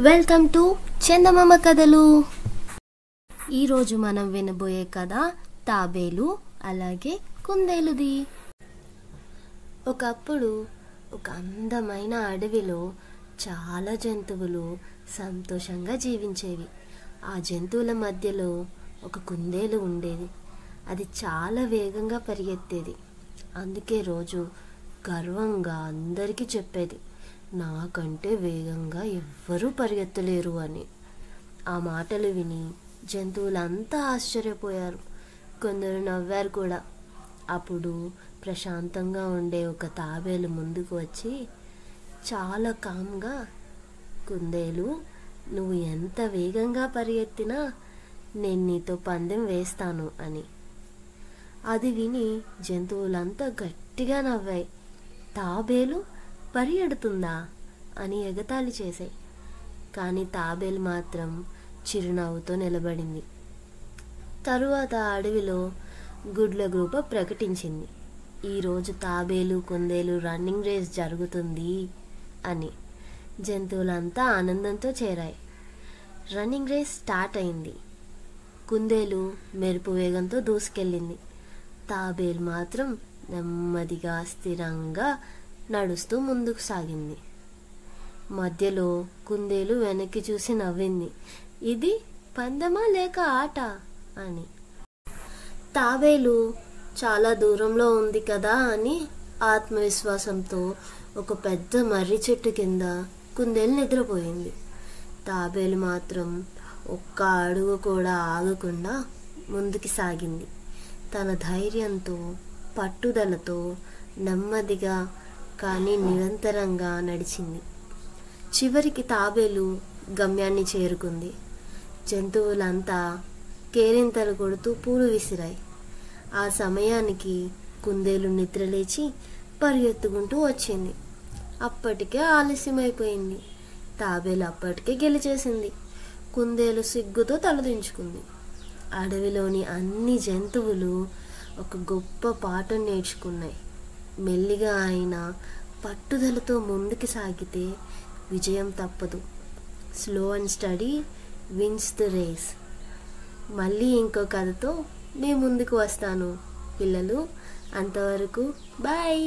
Welcome to చందమామ కథలు. ఈరోజు మనం వినబోయే కథ తాబేలు అలాగే కుందేలుది. ఒకప్పుడు ఒక అందమైన అడవిలో చాలా జంతువులు సంతోషంగా జీవించేవి. ఆ జంతువుల మధ్యలో ఒక కుందేలు ఉండేది. అది చాలా వేగంగా పరిగెత్తేది. అందుకే రోజు గర్వంగా అందరికీ చెప్పేది, నాకంటే వేగంగా ఎవ్వరూ పరిగెత్తలేరు అని. ఆ మాటలు విని జంతువులంతా ఆశ్చర్యపోయారు. కొందరు నవ్వారు కూడా. అప్పుడు ప్రశాంతంగా ఉండే ఒక తాబేలు ముందుకు వచ్చి చాలా కామ్గా, కుందేలు, నువ్వు ఎంత వేగంగా పరిగెత్తినా నేను నీతో పందెం వేస్తాను అని. అది విని జంతువులంతా గట్టిగా నవ్వాయి. తాబేలు పరిగెడుతుందా అని ఎగతాళి చేశాయి. కానీ తాబేలు మాత్రం చిరునవ్వుతో నిలబడింది. తరువాత అడవిలో గుడ్ల గ్రూప ప్రకటించింది, ఈరోజు తాబేలు కుందేలు రన్నింగ్ రేస్ జరుగుతుంది అని. జంతువులంతా ఆనందంతో చేరాయి. రన్నింగ్ రేస్ స్టార్ట్ అయింది. కుందేలు మెరుపు వేగంతో దూసుకెళ్ళింది. తాబేలు మాత్రం నెమ్మదిగా స్థిరంగా నడుస్తూ ముందుకు సాగింది. మధ్యలో కుందేలు వెనక్కి చూసి నవ్వింది, ఇది పందెమా లేక ఆట అని. తాబేలు చాలా దూరంలో ఉంది కదా అని ఆత్మవిశ్వాసంతో ఒక పెద్ద మర్రి చెట్టు కింద కుందేలు నిద్రపోయింది. తాబేలు మాత్రం ఒక్క అడుగు కూడా ఆగకుండా ముందుకు సాగింది. తన ధైర్యంతో పట్టుదలతో నెమ్మదిగా కానీ నిరంతరంగా నడిచింది. చివరికి తాబేలు గమ్యాన్ని చేరుకుంది. జంతువులంతా కేరింతలు కొడుతూ పూలు విసిరాయి. ఆ సమయానికి కుందేలు నిద్రలేచి పరిగెత్తుకుంటూ వచ్చింది. అప్పటికే ఆలస్యమైపోయింది. తాబేలు అప్పటికే గెలిచేసింది. కుందేలు సిగ్గుతో తలదించుకుంది. అడవిలోని అన్ని జంతువులు ఒక గొప్ప పాఠం నేర్చుకున్నాయి. మెల్లిగా అయినా పట్టుదలతో ముందుకు సాగితే విజయం తప్పదు. Slow and steady wins the race. మళ్ళీ ఇంకో కథతో మీ ముందుకు వస్తాను పిల్లలు. అంతవరకు బాయ్.